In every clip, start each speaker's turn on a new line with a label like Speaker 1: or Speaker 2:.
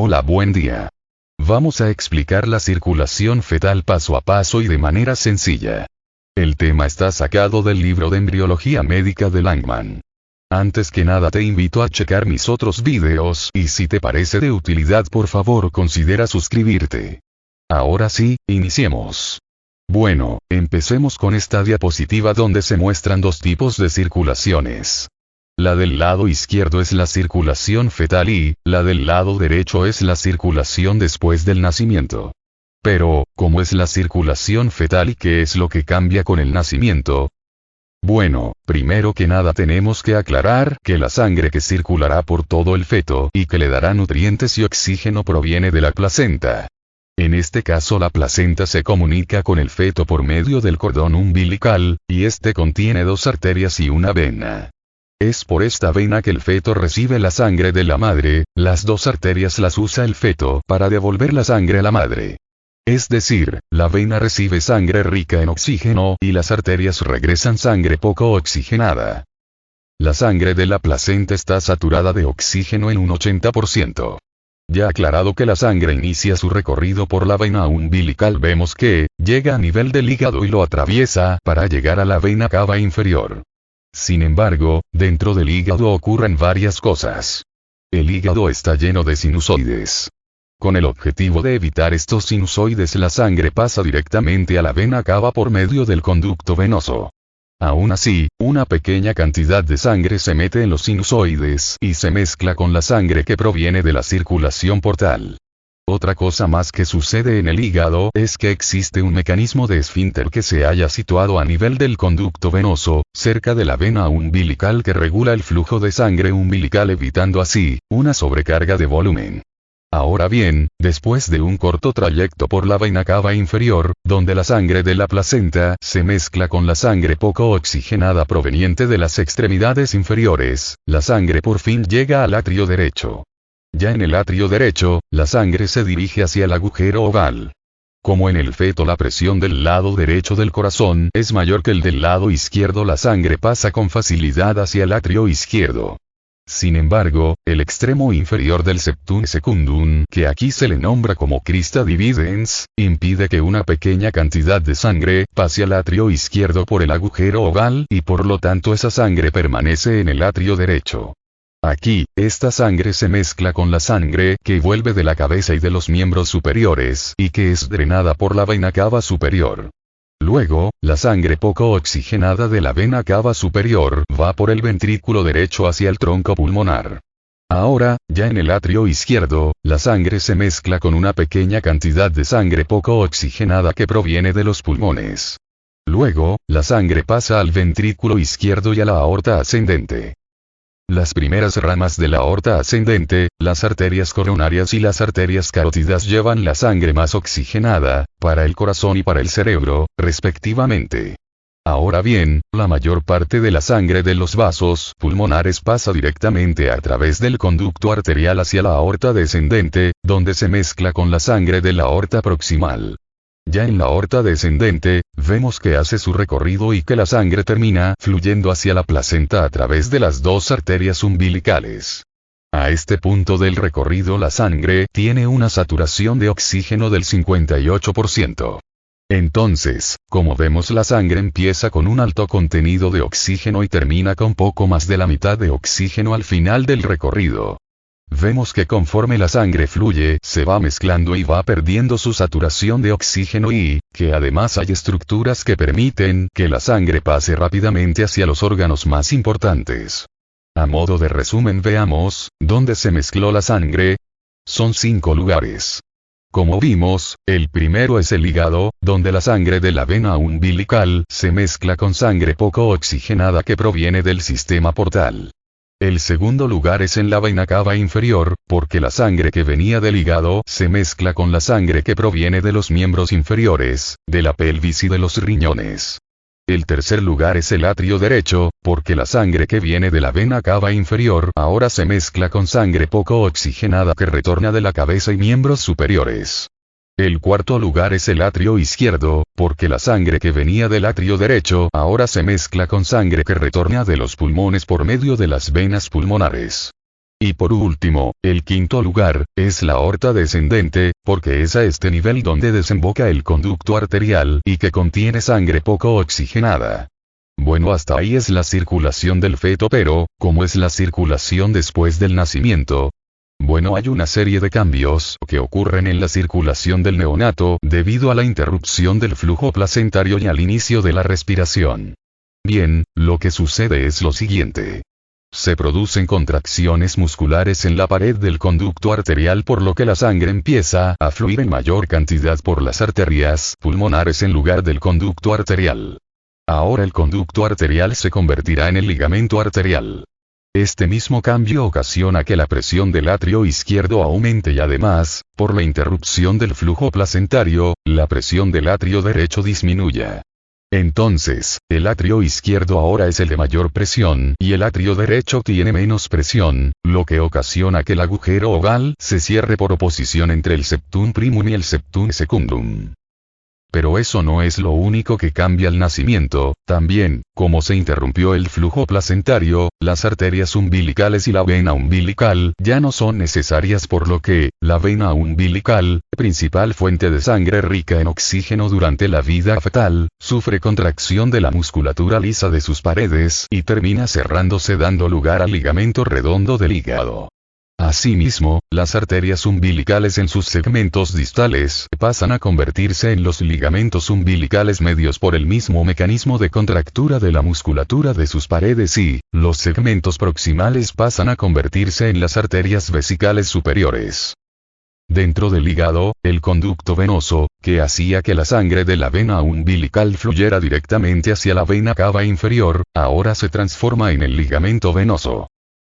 Speaker 1: Hola, buen día. Vamos a explicar la circulación fetal paso a paso y de manera sencilla. El tema está sacado del libro de embriología médica de Langman. Antes que nada te invito a checar mis otros videos y si te parece de utilidad por favor considera suscribirte. Ahora sí, iniciemos. Bueno, empecemos con esta diapositiva donde se muestran dos tipos de circulaciones. La del lado izquierdo es la circulación fetal y, la del lado derecho es la circulación después del nacimiento. Pero, ¿cómo es la circulación fetal y qué es lo que cambia con el nacimiento? Bueno, primero que nada tenemos que aclarar que la sangre que circulará por todo el feto y que le dará nutrientes y oxígeno proviene de la placenta. En este caso la placenta se comunica con el feto por medio del cordón umbilical, y este contiene dos arterias y una vena. Es por esta vena que el feto recibe la sangre de la madre, las dos arterias las usa el feto para devolver la sangre a la madre. Es decir, la vena recibe sangre rica en oxígeno y las arterias regresan sangre poco oxigenada. La sangre de la placenta está saturada de oxígeno en un 80%. Ya aclarado que la sangre inicia su recorrido por la vena umbilical, vemos que llega a nivel del hígado y lo atraviesa para llegar a la vena cava inferior. Sin embargo, dentro del hígado ocurren varias cosas. El hígado está lleno de sinusoides. Con el objetivo de evitar estos sinusoides, la sangre pasa directamente a la vena cava por medio del conducto venoso. Aún así, una pequeña cantidad de sangre se mete en los sinusoides y se mezcla con la sangre que proviene de la circulación portal. Otra cosa más que sucede en el hígado es que existe un mecanismo de esfínter que se halla situado a nivel del conducto venoso, cerca de la vena umbilical, que regula el flujo de sangre umbilical, evitando así una sobrecarga de volumen. Ahora bien, después de un corto trayecto por la vena cava inferior, donde la sangre de la placenta se mezcla con la sangre poco oxigenada proveniente de las extremidades inferiores, la sangre por fin llega al atrio derecho. Ya en el atrio derecho, la sangre se dirige hacia el agujero oval. Como en el feto la presión del lado derecho del corazón es mayor que el del lado izquierdo, la sangre pasa con facilidad hacia el atrio izquierdo. Sin embargo, el extremo inferior del septum secundum, que aquí se le nombra como crista dividens, impide que una pequeña cantidad de sangre pase al atrio izquierdo por el agujero oval y por lo tanto esa sangre permanece en el atrio derecho. Aquí, esta sangre se mezcla con la sangre que vuelve de la cabeza y de los miembros superiores y que es drenada por la vena cava superior. Luego, la sangre poco oxigenada de la vena cava superior va por el ventrículo derecho hacia el tronco pulmonar. Ahora, ya en el atrio izquierdo, la sangre se mezcla con una pequeña cantidad de sangre poco oxigenada que proviene de los pulmones. Luego, la sangre pasa al ventrículo izquierdo y a la aorta ascendente. Las primeras ramas de la aorta ascendente, las arterias coronarias y las arterias carótidas, llevan la sangre más oxigenada, para el corazón y para el cerebro, respectivamente. Ahora bien, la mayor parte de la sangre de los vasos pulmonares pasa directamente a través del conducto arterial hacia la aorta descendente, donde se mezcla con la sangre de la aorta proximal. Ya en la aorta descendente, vemos que hace su recorrido y que la sangre termina fluyendo hacia la placenta a través de las dos arterias umbilicales. A este punto del recorrido la sangre tiene una saturación de oxígeno del 58%. Entonces, como vemos, la sangre empieza con un alto contenido de oxígeno y termina con poco más de la mitad de oxígeno al final del recorrido. Vemos que conforme la sangre fluye, se va mezclando y va perdiendo su saturación de oxígeno y, que además hay estructuras que permiten que la sangre pase rápidamente hacia los órganos más importantes. A modo de resumen, veamos, ¿dónde se mezcló la sangre? Son 5 lugares. Como vimos, el primero es el hígado, donde la sangre de la vena umbilical se mezcla con sangre poco oxigenada que proviene del sistema portal. El segundo lugar es en la vena cava inferior, porque la sangre que venía del hígado se mezcla con la sangre que proviene de los miembros inferiores, de la pelvis y de los riñones. El tercer lugar es el atrio derecho, porque la sangre que viene de la vena cava inferior ahora se mezcla con sangre poco oxigenada que retorna de la cabeza y miembros superiores. El cuarto lugar es el atrio izquierdo, porque la sangre que venía del atrio derecho ahora se mezcla con sangre que retorna de los pulmones por medio de las venas pulmonares. Y por último, el quinto lugar, es la aorta descendente, porque es a este nivel donde desemboca el conducto arterial y que contiene sangre poco oxigenada. Bueno, hasta ahí es la circulación del feto, pero, ¿cómo es la circulación después del nacimiento? Bueno, hay una serie de cambios que ocurren en la circulación del neonato debido a la interrupción del flujo placentario y al inicio de la respiración. Bien, lo que sucede es lo siguiente. Se producen contracciones musculares en la pared del conducto arterial, por lo que la sangre empieza a fluir en mayor cantidad por las arterias pulmonares en lugar del conducto arterial. Ahora el conducto arterial se convertirá en el ligamento arterial. Este mismo cambio ocasiona que la presión del atrio izquierdo aumente y además, por la interrupción del flujo placentario, la presión del atrio derecho disminuya. Entonces, el atrio izquierdo ahora es el de mayor presión y el atrio derecho tiene menos presión, lo que ocasiona que el agujero oval se cierre por oposición entre el septum primum y el septum secundum. Pero eso no es lo único que cambia al nacimiento, también, como se interrumpió el flujo placentario, las arterias umbilicales y la vena umbilical ya no son necesarias, por lo que, la vena umbilical, principal fuente de sangre rica en oxígeno durante la vida fetal, sufre contracción de la musculatura lisa de sus paredes y termina cerrándose, dando lugar al ligamento redondo del hígado. Asimismo, las arterias umbilicales en sus segmentos distales pasan a convertirse en los ligamentos umbilicales medios por el mismo mecanismo de contractura de la musculatura de sus paredes y, los segmentos proximales pasan a convertirse en las arterias vesicales superiores. Dentro del hígado, el conducto venoso, que hacía que la sangre de la vena umbilical fluyera directamente hacia la vena cava inferior, ahora se transforma en el ligamento venoso.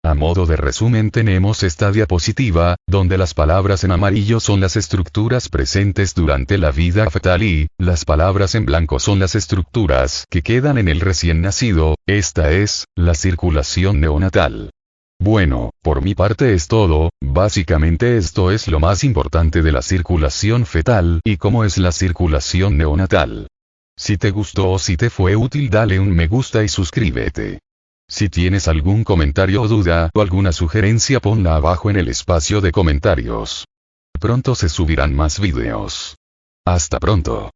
Speaker 1: A modo de resumen tenemos esta diapositiva, donde las palabras en amarillo son las estructuras presentes durante la vida fetal y, las palabras en blanco son las estructuras que quedan en el recién nacido, esta es, la circulación neonatal. Bueno, por mi parte es todo, básicamente esto es lo más importante de la circulación fetal y cómo es la circulación neonatal. Si te gustó o si te fue útil, dale un me gusta y suscríbete. Si tienes algún comentario o duda o alguna sugerencia, ponla abajo en el espacio de comentarios. Pronto se subirán más videos. Hasta pronto.